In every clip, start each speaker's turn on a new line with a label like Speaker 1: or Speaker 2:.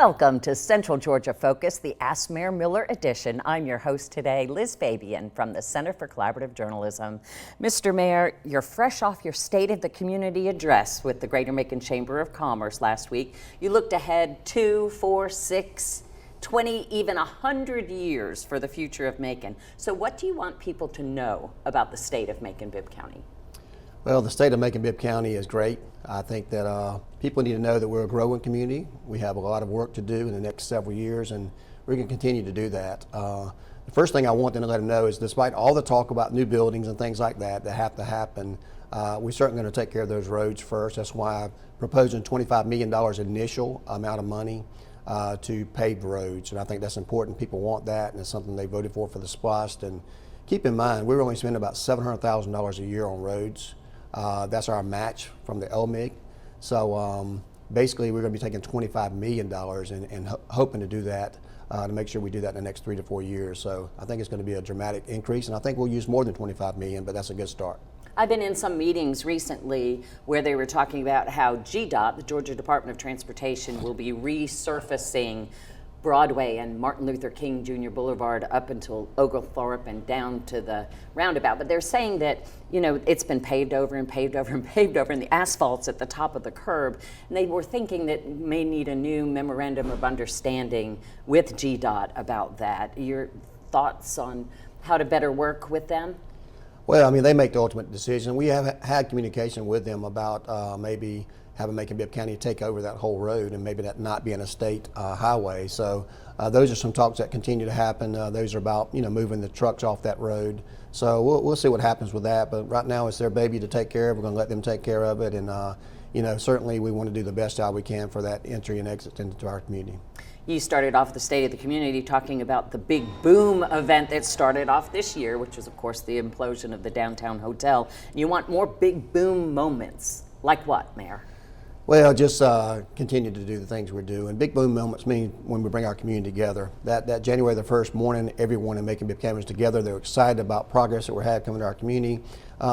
Speaker 1: Welcome to Central Georgia Focus, the Ask Mayor Miller edition. I'm your host today, Liz Fabian from the Center for Collaborative Journalism. Mr. Mayor, you're fresh off your State of the Community address with the Greater Macon Chamber of Commerce last week. You looked ahead 2, 4, 6, 20, even 100 years for the future of Macon. So what do you want people to know about the state of Macon-Bibb County?
Speaker 2: Well, the state of Macon-Bibb County is great. I think that people need to know that we're a growing community. We have a lot of work to do in the next several years, and we're going to continue to do that. The first thing I want them to let them know is, despite all the talk about new buildings and things like that have to happen, we're certainly going to take care of those roads first. That's why I'm proposing $25 million initial amount of money to pave roads, and I think that's important. People want that, and it's something they voted for the SPLOST. And keep in mind, we're only spending about $700,000 a year on roads. That's our match from the LMIG. So basically we're going to be taking $25 million and hoping to do that to make sure we do that in the next 3 to 4 years. So I think it's going to be a dramatic increase, and I think we'll use more than $25 million, but that's a good start.
Speaker 1: I've been in some meetings recently where they were talking about how GDOT, the Georgia Department of Transportation, will be resurfacing Broadway and Martin Luther King Jr. Boulevard up until Oglethorpe and down to the roundabout. But they're saying that, you know, it's been paved over and paved over and paved over, and the asphalt's at the top of the curb. And they were thinking that we may need a new memorandum of understanding with GDOT about that. Your thoughts on how to better work with them?
Speaker 2: Well, I mean, they make the ultimate decision. We have had communication with them about maybe having Macon-Bibb County take over that whole road and maybe that not being a state highway. So those are some talks that continue to happen. Those are about, you know, moving the trucks off that road. So we'll see what happens with that. But right now it's their baby to take care of. We're going to let them take care of it. And, you know, certainly we want to do the best job we can for that entry and exit into our community.
Speaker 1: You started off the State of the Community talking about the big boom event that started off this year, which was, of course, the implosion of the downtown hotel. You want more big boom moments. Like what, Mayor?
Speaker 2: Well, just continue to do the things we're doing. Big boom moments mean when we bring our community together. That January the 1st morning, everyone in Macon-Bibb County is together. They're excited about progress that we're having coming to our community.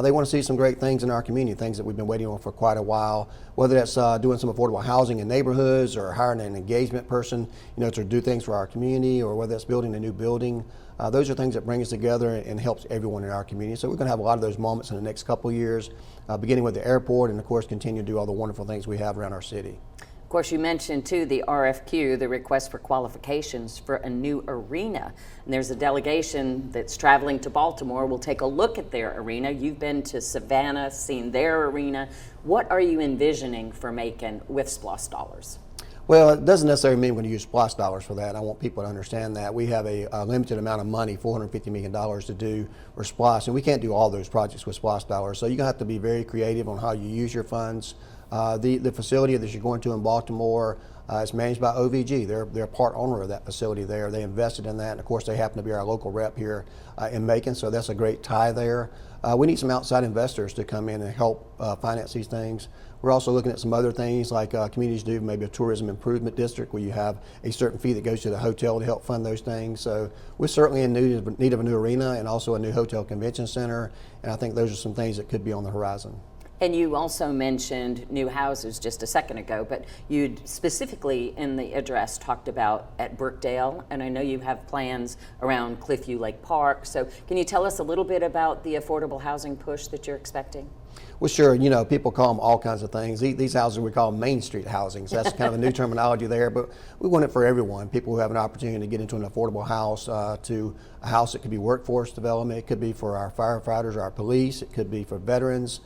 Speaker 2: They want to see some great things in our community, things that we've been waiting on for quite a while, whether that's doing some affordable housing in neighborhoods or hiring an engagement person, you know, to do things for our community, or whether that's building a new building. Those are things that bring us together and helps everyone in our community. So we're going to have a lot of those moments in the next couple of years, beginning with the airport, and of course continue to do all the wonderful things we have around our city.
Speaker 1: Of course, you mentioned too the RFQ, the request for qualifications for a new arena. And there's a delegation that's traveling to Baltimore. We'll take a look at their arena. You've been to Savannah, seen their arena. What are you envisioning for Macon with SPLOST dollars?
Speaker 2: Well, it doesn't necessarily mean we're going to use SPLOST dollars for that. I want people to understand that. We have a limited amount of money, $450 million to do for SPLOST, and we can't do all those projects with SPLOST dollars. So you're going to have to be very creative on how you use your funds. The facility that you're going to in Baltimore is managed by OVG. They're a part owner of that facility there. They invested in that, and of course they happen to be our local rep here in Macon, so that's a great tie there. We need some outside investors to come in and help finance these things. We're also looking at some other things like communities do, maybe a tourism improvement district where you have a certain fee that goes to the hotel to help fund those things. So we're certainly in need of a new arena and also a new hotel convention center, and I think those are some things that could be on the horizon.
Speaker 1: And you also mentioned new houses just a second ago, but you specifically in the address talked about at Brookdale, and I know you have plans around Cliffview Lake Park. So can you tell us a little bit about the affordable housing push that you're expecting?
Speaker 2: Well, sure. You know, people call them all kinds of things. These houses we call Main Street housing, so that's kind of a new terminology there, but we want it for everyone. People who have an opportunity to get into an affordable house, to a house that could be workforce development. It could be for our firefighters or our police. It could be for veterans,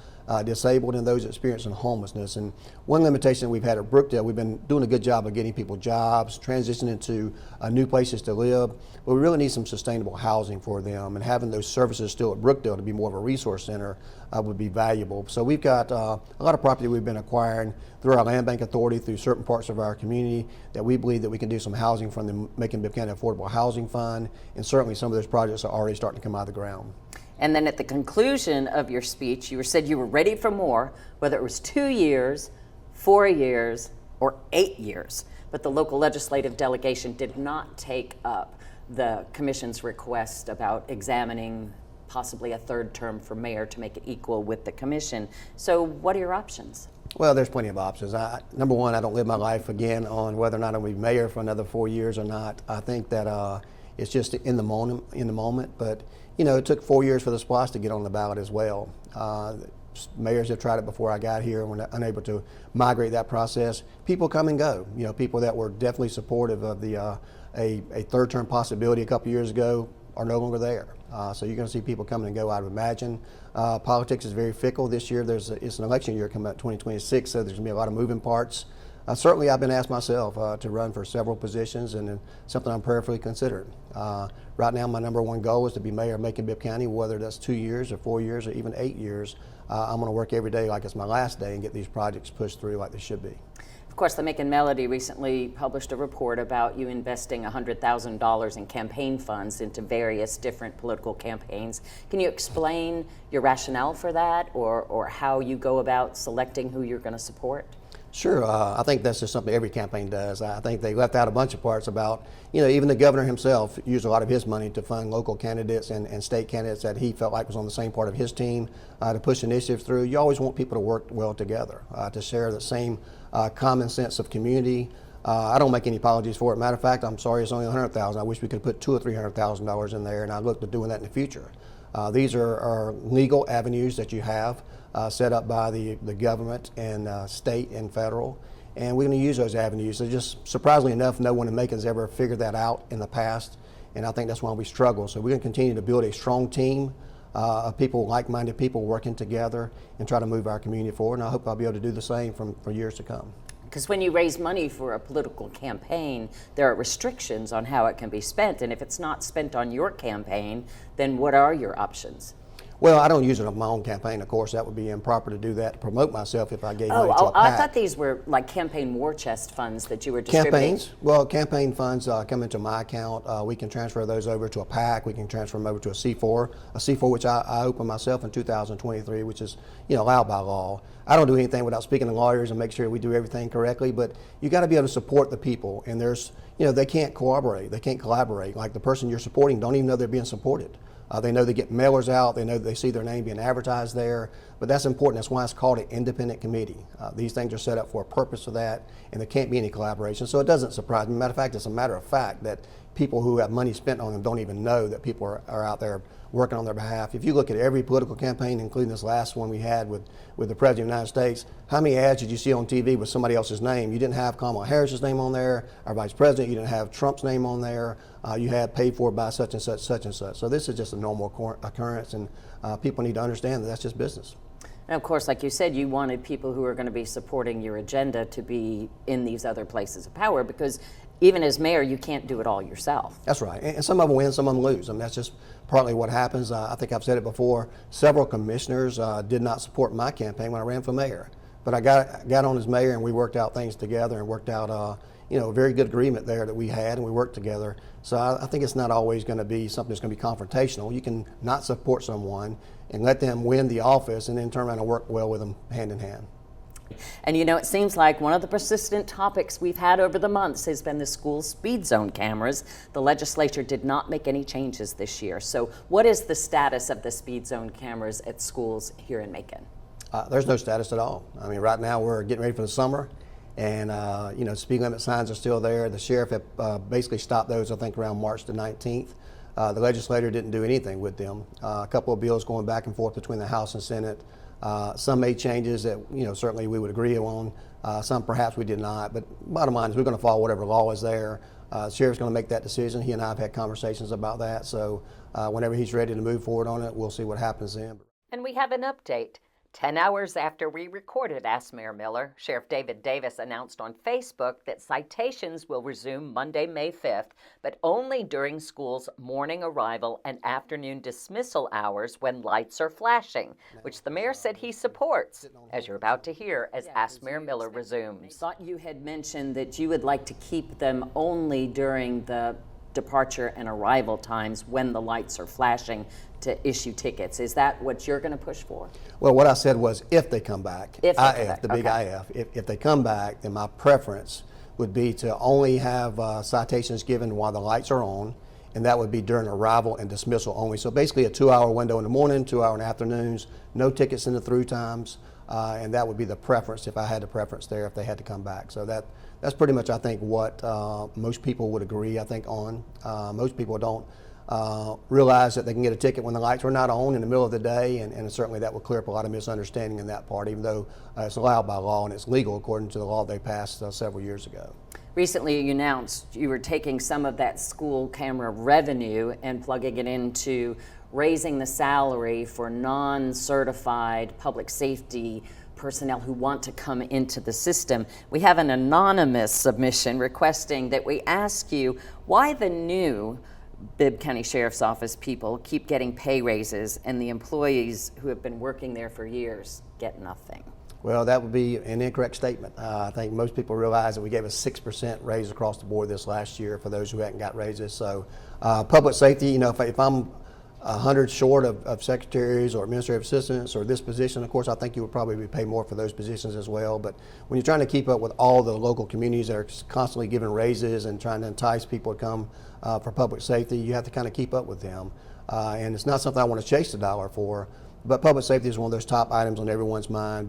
Speaker 2: disabled, and those experiencing homelessness. And one limitation we've had at Brookdale, we've been doing a good job of getting people jobs, transitioning to new places to live, but we really need some sustainable housing for them, and having those services still at Brookdale to be more of a resource center would be valuable. So we've got a lot of property we've been acquiring through our land bank authority, through certain parts of our community, that we believe that we can do some housing from the Macon-Bibb County Affordable Housing Fund, and certainly some of those projects are already starting to come out of the ground.
Speaker 1: And then at the conclusion of your speech, you said you were ready for more, whether it was 2 years, 4 years, or 8 years. But the local legislative delegation did not take up the commission's request about examining possibly a third term for mayor to make it equal with the commission. So what are your options?
Speaker 2: Well, there's plenty of options. Number one, I don't live my life again on whether or not I'll be mayor for another 4 years or not. I think that it's just in the moment. But you know, it took 4 years for the SPLOST to get on the ballot as well. Mayors have tried it before I got here and were unable to migrate that process. People come and go. You know, people that were definitely supportive of the a third-term possibility a couple years ago are no longer there. So you're going to see people coming and go, I would imagine. Politics is very fickle this year. It's an election year coming up, 2026, so there's going to be a lot of moving parts. Certainly, I've been asked myself to run for several positions, and something I'm prayerfully considering. Right now, my number one goal is to be mayor of Macon-Bibb County, whether that's 2 years or 4 years or even 8 years. I'm going to work every day like it's my last day and get these projects pushed through like they should be.
Speaker 1: Of course, the Macon Melody recently published a report about you investing $100,000 in campaign funds into various different political campaigns. Can you explain your rationale for that, or how you go about selecting who you're going to support?
Speaker 2: Sure. I think that's just something every campaign does. I think they left out a bunch of parts about, you know, even the governor himself used a lot of his money to fund local candidates and state candidates that he felt like was on the same part of his team to push initiatives through. You always want people to work well together, to share the same common sense of community. I don't make any apologies for it. Matter of fact, I'm sorry it's only $100,000. I wish we could put $200,000 or $300,000 in there, and I look to doing that in the future. These are legal avenues that you have set up by the government and state and federal, and we're going to use those avenues. So just surprisingly enough, no one in Macon has ever figured that out in the past, and I think that's why we struggle. So we're going to continue to build a strong team of people, like-minded people working together and try to move our community forward, and I hope I'll be able to do the same for years to come.
Speaker 1: Because when you raise money for a political campaign, there are restrictions on how it can be spent, and if it's not spent on your campaign, then what are your options?
Speaker 2: Well, I don't use it on my own campaign, of course. That would be improper to do that, to promote myself if I gave money to a PAC.
Speaker 1: I thought these were like campaign war chest funds that you were distributing.
Speaker 2: Campaigns? Well, campaign funds come into my account. We can transfer those over to a PAC. We can transfer them over to a C4 which I opened myself in 2023, which is, you know, allowed by law. I don't do anything without speaking to lawyers and make sure we do everything correctly, but you got to be able to support the people, and there's, you know, they can't cooperate, they can't collaborate. Like the person you're supporting don't even know they're being supported. They know they get mailers out, they know they see their name being advertised there, but that's important. That's why it's called an independent committee. These things are set up for a purpose of that, and there can't be any collaboration. So it doesn't surprise me. Matter of fact, it's a matter of fact that people who have money spent on them don't even know that people are out there working on their behalf. If you look at every political campaign, including this last one we had with the President of the United States, how many ads did you see on TV with somebody else's name? You didn't have Kamala Harris's name on there, our Vice President. You didn't have Trump's name on there. You had paid for by such and such, such and such. So this is just a normal occurrence, and people need to understand that that's just business.
Speaker 1: And of course, like you said, you wanted people who are going to be supporting your agenda to be in these other places of power, because even as mayor, you can't do it all yourself.
Speaker 2: That's right. And some of them win, some of them lose. I mean, that's just partly what happens. I think I've said it before. Several commissioners did not support my campaign when I ran for mayor. But I got on as mayor, and we worked out things together and worked out you know, a very good agreement there that we had, and we worked together. So I think it's not always going to be something that's going to be confrontational. You can not support someone and let them win the office and then turn around and work well with them hand in hand.
Speaker 1: And you know, it seems like one of the persistent topics we've had over the months has been the school speed zone cameras. The legislature did not make any changes this year. So what is the status of the speed zone cameras at schools here in Macon?
Speaker 2: There's no status at all. I mean, right now we're getting ready for the summer, and you know, speed limit signs are still there. The sheriff had basically stopped those, I think, around March the 19th. The legislature didn't do anything with them. A couple of bills going back and forth between the House and Senate. Some made changes that, you know, certainly we would agree on. Some perhaps we did not. But bottom line is we're going to follow whatever law is there. The sheriff's going to make that decision. He and I have had conversations about that. So whenever he's ready to move forward on it, we'll see what happens then.
Speaker 1: And we have an update. 10 hours after we recorded Ask Mayor Miller, Sheriff David Davis announced on Facebook that citations will resume Monday, May 5th, but only during school's morning arrival and afternoon dismissal hours when lights are flashing, which the mayor said he supports, as you're about to hear as Ask Mayor Miller resumes. I thought you had mentioned that you would like to keep them only during the departure and arrival times when the lights are flashing to issue tickets. Is that what you're going to push for?
Speaker 2: Well, what I said was if they come back,
Speaker 1: if they come back.
Speaker 2: The big IF. If they come back, then my preference would be to only have citations given while the lights are on, and that would be during arrival and dismissal only. So basically a 2-hour window in the morning, 2-hour in the afternoons, no tickets in the through times. and that would be the preference if I had a preference there if they had to come back. So that's pretty much, I think, what most people would agree, I think, on. Most people don't realize that they can get a ticket when the lights are not on in the middle of the day, and certainly that will clear up a lot of misunderstanding in that part, even though it's allowed by law and it's legal according to the law they passed several years ago.
Speaker 1: Recently, you announced you were taking some of that school camera revenue and plugging it into raising the salary for non-certified public safety personnel who want to come into the system. We have an anonymous submission requesting that we ask you why the new Bibb County Sheriff's Office people keep getting pay raises and the employees who have been working there for years get nothing.
Speaker 2: Well, that would be an incorrect statement. I think most people realize that we gave a 6% raise across the board this last year for those who hadn't got raises. So public safety, you know, if I'm 100 short of secretaries or administrative assistants or this position, of course, I think you would probably be paid more for those positions as well. But when you're trying to keep up with all the local communities that are constantly giving raises and trying to entice people to come for public safety, you have to kind of keep up with them. And it's not something I want to chase the dollar for, but public safety is one of those top items on everyone's mind.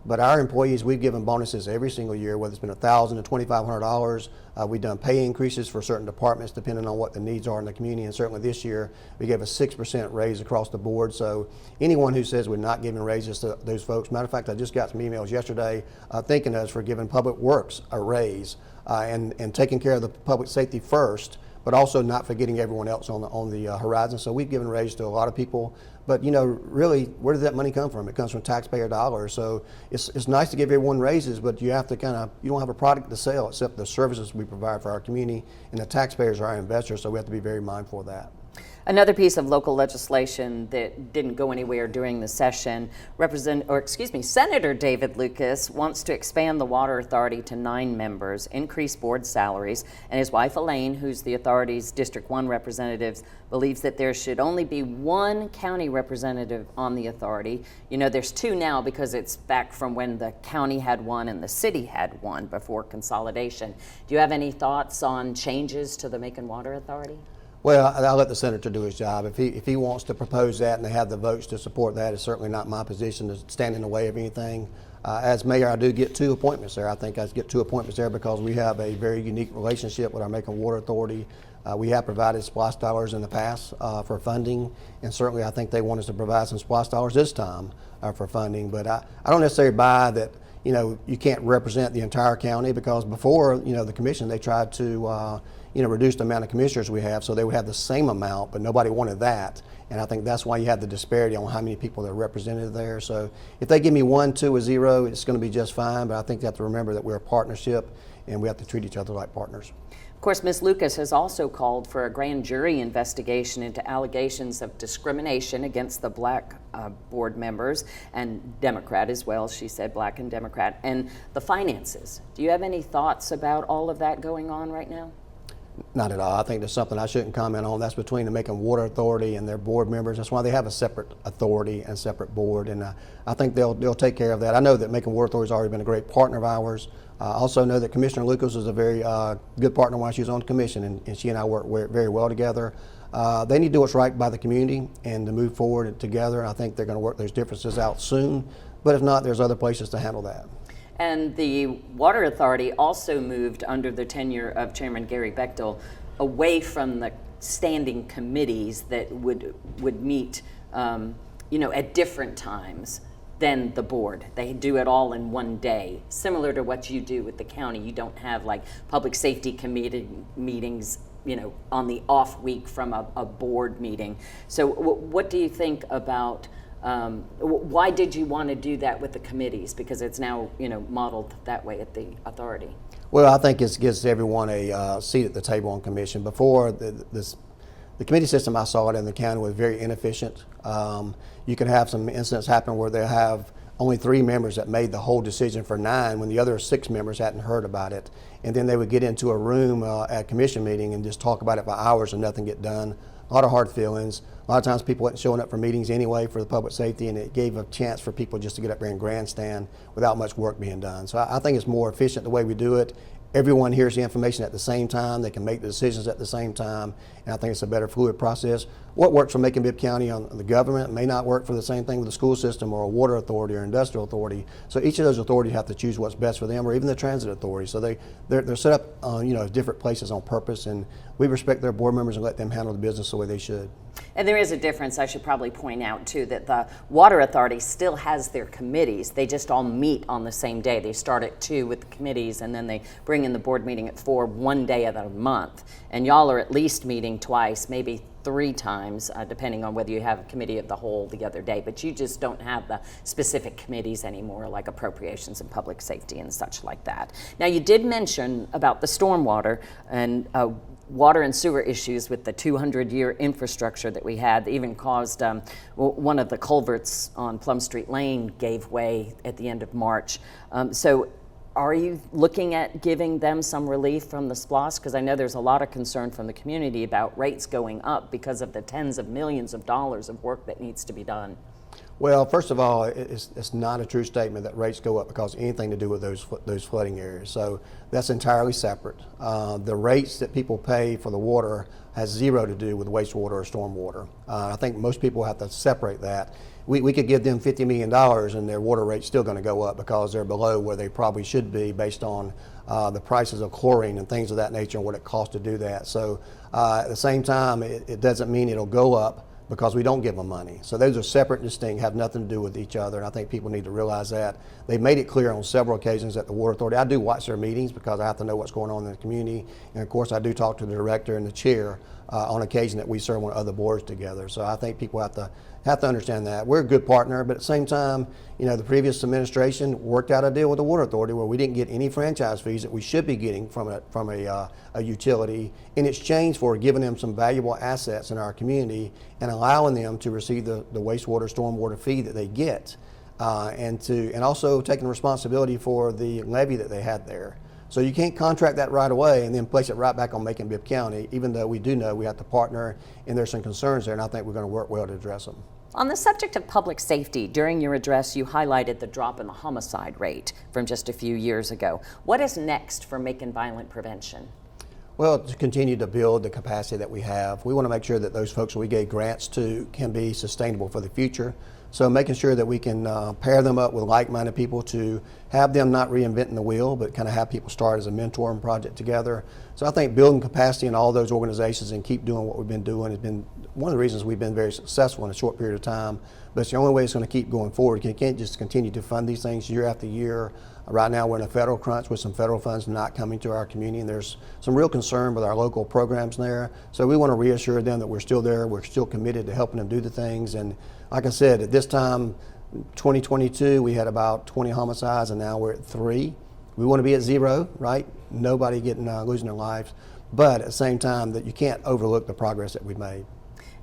Speaker 2: But our employees, we've given bonuses every single year, whether it's been $1,000 to $2,500. We've done pay increases for certain departments depending on what the needs are in the community, and certainly this year we gave a 6% raise across the board. So anyone who says we're not giving raises to those folks, matter of fact, I just got some emails yesterday thanking us for giving Public Works a raise and taking care of the public safety first, but also not forgetting everyone else on the horizon. So we've given raises to a lot of people. But you know, really, where does that money come from? It comes from taxpayer dollars. So it's nice to give everyone raises, but you have to you don't have a product to sell except the services we provide for our community, and the taxpayers are our investors, so we have to be very mindful of that.
Speaker 1: Another piece of local legislation that didn't go anywhere during the session, Senator David Lucas wants to expand the Water Authority to 9 members, increase board salaries, and his wife Elaine, who's the authority's District 1 representative, believes that there should only be 1 county representative on the authority. You know, there's 2 now because it's back from when the county had 1 and the city had 1 before consolidation. Do you have any thoughts on changes to the Macon Water Authority?
Speaker 2: Well, I'll let the senator do his job. If he wants to propose that and they have the votes to support that, it's certainly not my position to stand in the way of anything. As mayor, I do get 2 appointments there. I think I get 2 appointments there because we have a very unique relationship with our Macon Water Authority. We have provided SPLOST dollars in the past for funding, and certainly I think they want us to provide some SPLOST dollars this time for funding. But I don't necessarily buy that, you know, you can't represent the entire county, because before, you know, the commission, they tried to reduce the amount of commissioners we have so they would have the same amount, but nobody wanted that. And I think that's why you have the disparity on how many people that are represented there. So if they give me 1, 2, or 0, it's going to be just fine, but I think you have to remember that we're a partnership and we have to treat each other like partners.
Speaker 1: Of course, Ms. Lucas has also called for a grand jury investigation into allegations of discrimination against the black board members, and Democrat as well, she said, black and Democrat, and the finances. Do you have any thoughts about all of that going on right now?
Speaker 2: Not at all. I think there's something I shouldn't comment on. That's between the Macon Water Authority and their board members. That's why they have a separate authority and separate board, and I think they'll take care of that. I know that Macon Water Authority has already been a great partner of ours. I also know that Commissioner Lucas was a very good partner while she was on the commission, and she and I work very well together. They need to do what's right by the community and to move forward together. I think they're going to work those differences out soon, but if not, there's other places to handle that.
Speaker 1: And the Water Authority also moved under the tenure of Chairman Gary Bechtel away from the standing committees that would meet, at different times than the board. They do it all in one day, similar to what you do with the county. You don't have like public safety committee meetings, on the off week from a board meeting. So what do you think about why did you want to do that with the committees? Because it's now, modeled that way at the authority.
Speaker 2: Well, I think it gives everyone a seat at the table on commission. Before, the committee system I saw it in the county was very inefficient. You can have some incidents happen where they have only 3 members that made the whole decision for 9 when the other 6 members hadn't heard about it. And then they would get into a room at commission meeting and just talk about it for hours and nothing get done. A lot of hard feelings. A lot of times people weren't showing up for meetings anyway for the public safety, and it gave a chance for people just to get up there and grandstand without much work being done. So I think it's more efficient the way we do it. Everyone hears the information at the same time. They can make the decisions at the same time, and I think it's a better fluid process. what works for Macon-Bibb County on the government may not work for the same thing with the school system or a water authority or industrial authority. So each of those authorities have to choose what's best for them, or even the transit authority. So they're set up different places on purpose, and we respect their board members and let them handle the business the way they should.
Speaker 1: And there is a difference, I should probably point out too, that the Water Authority still has their committees. They just all meet on the same day. They start at 2 with the committees, and then they bring in the board meeting at 4 one day of the month. And y'all are at least meeting twice, maybe 3 times, depending on whether you have a committee of the whole the other day. But you just don't have the specific committees anymore, like appropriations and public safety and such like that. Now, you did mention about the stormwater and water and sewer issues with the 200-year infrastructure that we had. That even caused one of the culverts on Plum Street Lane gave way at the end of March. So are you looking at giving them some relief from the SPLOST? Because I know there's a lot of concern from the community about rates going up because of the tens of millions of dollars of work that needs to be done.
Speaker 2: Well, first of all, it's not a true statement that rates go up because of anything to do with those flooding areas. So that's entirely separate. The rates that people pay for the water has zero to do with wastewater or stormwater. I think most people have to separate that. We could give them $50 million and their water rate's still going to go up because they're below where they probably should be based on the prices of chlorine and things of that nature and what it costs to do that. So at the same time, it doesn't mean it'll go up because we don't give them money. So those are separate and distinct, have nothing to do with each other, and I think people need to realize that. They've made it clear on several occasions at the Water Authority. I do watch their meetings because I have to know what's going on in the community, and of course I do talk to the director and the chair on occasion that we serve on other boards together. So I think people have to understand that. We're a good partner, but at the same time, the previous administration worked out a deal with the Water Authority where we didn't get any franchise fees that we should be getting from a utility in exchange for giving them some valuable assets in our community and allowing them to receive the wastewater, stormwater fee that they get, and also taking responsibility for the levy that they had there. So you can't contract that right away and then place it right back on Macon-Bibb County, even though we do know we have to partner and there's some concerns there, and I think we're going to work well to address them.
Speaker 1: On the subject of public safety, during your address, you highlighted the drop in the homicide rate from just a few years ago. What is next for Macon violent prevention?
Speaker 2: Well, to continue to build the capacity that we have. We want to make sure that those folks that we gave grants to can be sustainable for the future. So making sure that we can pair them up with like-minded people to have them not reinventing the wheel, but kind of have people start as a mentoring project together. So I think building capacity in all those organizations and keep doing what we've been doing has been one of the reasons we've been very successful in a short period of time. But it's the only way it's going to keep going forward. You can't just continue to fund these things year after year. Right now we're in a federal crunch with some federal funds not coming to our community, and there's some real concern with our local programs there. So we want to reassure them that we're still there, we're still committed to helping them do the things. And like I said, at this time, 2022, we had about 20 homicides, and now we're at 3. We want to be at 0, right? Nobody losing their lives. But at the same time, that you can't overlook the progress that we've made.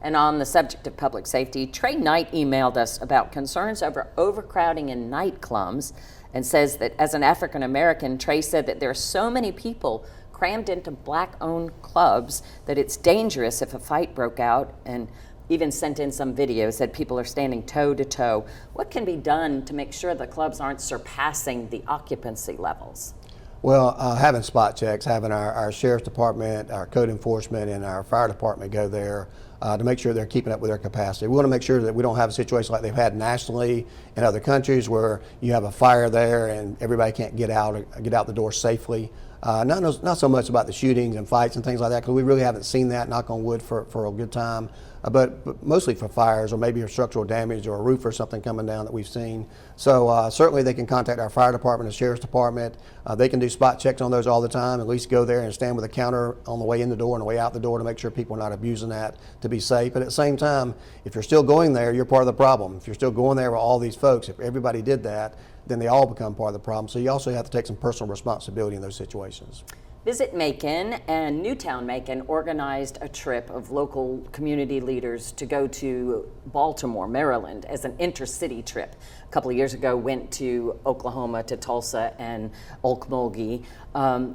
Speaker 1: And on the subject of public safety, Trey Knight emailed us about concerns over overcrowding in nightclubs and says that as an African American, Trey said that there are so many people crammed into black-owned clubs that it's dangerous if a fight broke out, and even sent in some videos that people are standing toe-to-toe. What can be done to make sure the clubs aren't surpassing the occupancy levels?
Speaker 2: Well, having spot checks, having our sheriff's department, our code enforcement, and our fire department go there to make sure they're keeping up with their capacity. We want to make sure that we don't have a situation like they've had nationally in other countries where you have a fire there and everybody can't get out the door safely. Not so much about the shootings and fights and things like that, because we really haven't seen that, knock on wood, for a good time. But mostly for fires or maybe a structural damage or a roof or something coming down that we've seen. So certainly they can contact our fire department and sheriff's department. They can do spot checks on those all the time, at least go there and stand with a counter on the way in the door and the way out the door to make sure people are not abusing that to be safe. But at the same time, if you're still going there, you're part of the problem. If you're still going there with all these folks, if everybody did that, then they all become part of the problem. So you also have to take some personal responsibility in those situations.
Speaker 1: Visit Macon and Newtown Macon organized a trip of local community leaders to go to Baltimore, Maryland as an intercity trip. A couple of years ago, went to Oklahoma, to Tulsa and Okmulgee.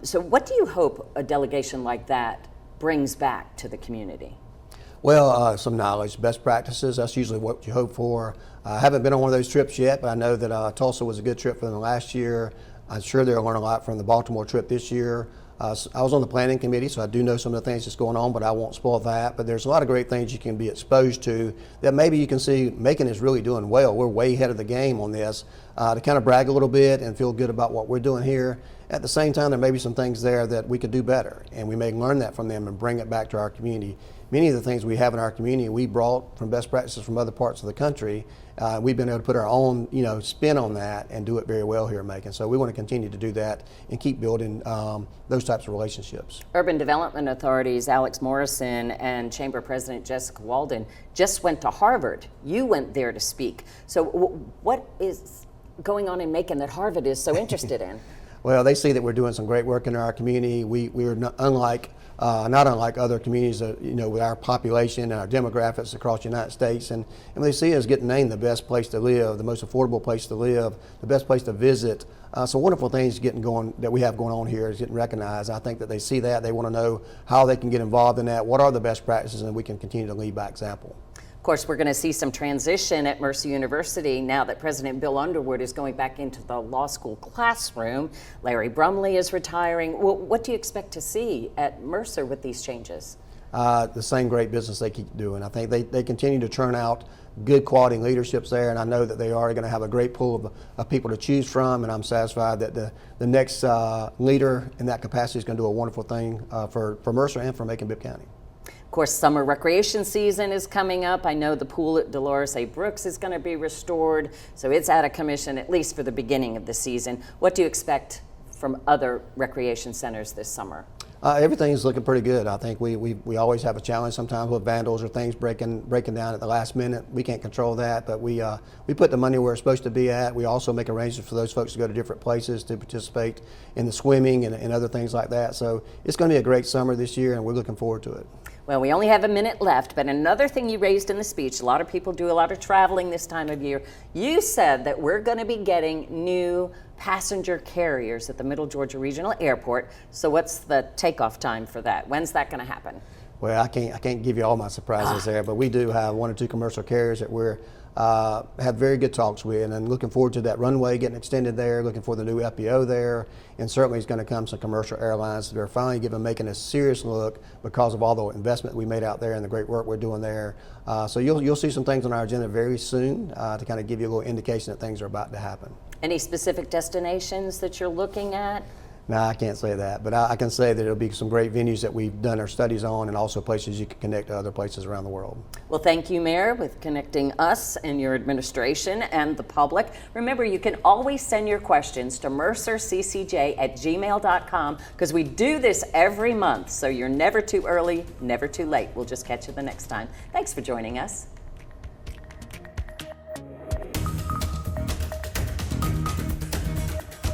Speaker 1: So what do you hope a delegation like that brings back to the community?
Speaker 2: Well, some knowledge, best practices, that's usually what you hope for. I haven't been on one of those trips yet, but I know that Tulsa was a good trip for them last year. I'm sure they'll learn a lot from the Baltimore trip this year. I was on the planning committee, so I do know some of the things that's going on, but I won't spoil that. But there's a lot of great things you can be exposed to that maybe you can see Macon is really doing well. We're way ahead of the game on this, to kind of brag a little bit and feel good about what we're doing here. At the same time, there may be some things there that we could do better, and we may learn that from them and bring it back to our community. Many of the things we have in our community, we brought from best practices from other parts of the country. We've been able to put our own, spin on that and do it very well here in Macon. So we want to continue to do that and keep building those types of relationships.
Speaker 1: Urban Development Authority's Alex Morrison and Chamber President Jessica Walden just went to Harvard. You went there to speak. So what is going on in Macon that Harvard is so interested in?
Speaker 2: Well, they see that we're doing some great work in our community. We're not unlike other communities, with our population and our demographics across the United States. And they see us getting named the best place to live, the most affordable place to live, the best place to visit. So wonderful things that we have going on here is getting recognized. I think that they see that. They want to know how they can get involved in that, what are the best practices, and we can continue to lead by example.
Speaker 1: Of course, we're going to see some transition at Mercer University now that President Bill Underwood is going back into the law school classroom. Larry Brumley is retiring. What do you expect to see at Mercer with these changes?
Speaker 2: The same great business they keep doing. I think they continue to churn out good quality leaderships there, and I know that they are going to have a great pool of people to choose from, and I'm satisfied that the next leader in that capacity is going to do a wonderful thing for Mercer and for Macon-Bibb County.
Speaker 1: Of course, summer recreation season is coming up. I know the pool at Dolores A. Brooks is going to be restored, so it's out of commission at least for the beginning of the season. What do you expect from other recreation centers this summer?
Speaker 2: Everything's looking pretty good. I think we always have a challenge sometimes with vandals or things breaking down at the last minute. We can't control that, but we put the money where it's supposed to be at. We also make arrangements for those folks to go to different places to participate in the swimming and other things like that. So it's going to be a great summer this year, and we're looking forward to it.
Speaker 1: Well, we only have a minute left, but another thing you raised in the speech, a lot of people do a lot of traveling this time of year. You said that we're going to be getting new passenger carriers at the Middle Georgia Regional Airport. So what's the takeoff time for that? When's that going to happen?
Speaker 2: Well, I can't give you all my surprises there, but we do have one or two commercial carriers that we're have very good talks with, and looking forward to that runway getting extended there, looking for the new FBO there, and certainly it's going to come some commercial airlines that are finally making a serious look because of all the investment we made out there and the great work we're doing there. So you'll see some things on our agenda very soon to kind of give you a little indication that things are about to happen.
Speaker 1: Any specific destinations that you're looking at?
Speaker 2: No, I can't say that, but I can say that it'll be some great venues that we've done our studies on, and also places you can connect to other places around the world.
Speaker 1: Well, thank you, Mayor, with connecting us and your administration and the public. Remember, you can always send your questions to mercerccj@gmail.com, because we do this every month, so you're never too early, never too late. We'll just catch you the next time. Thanks for joining us.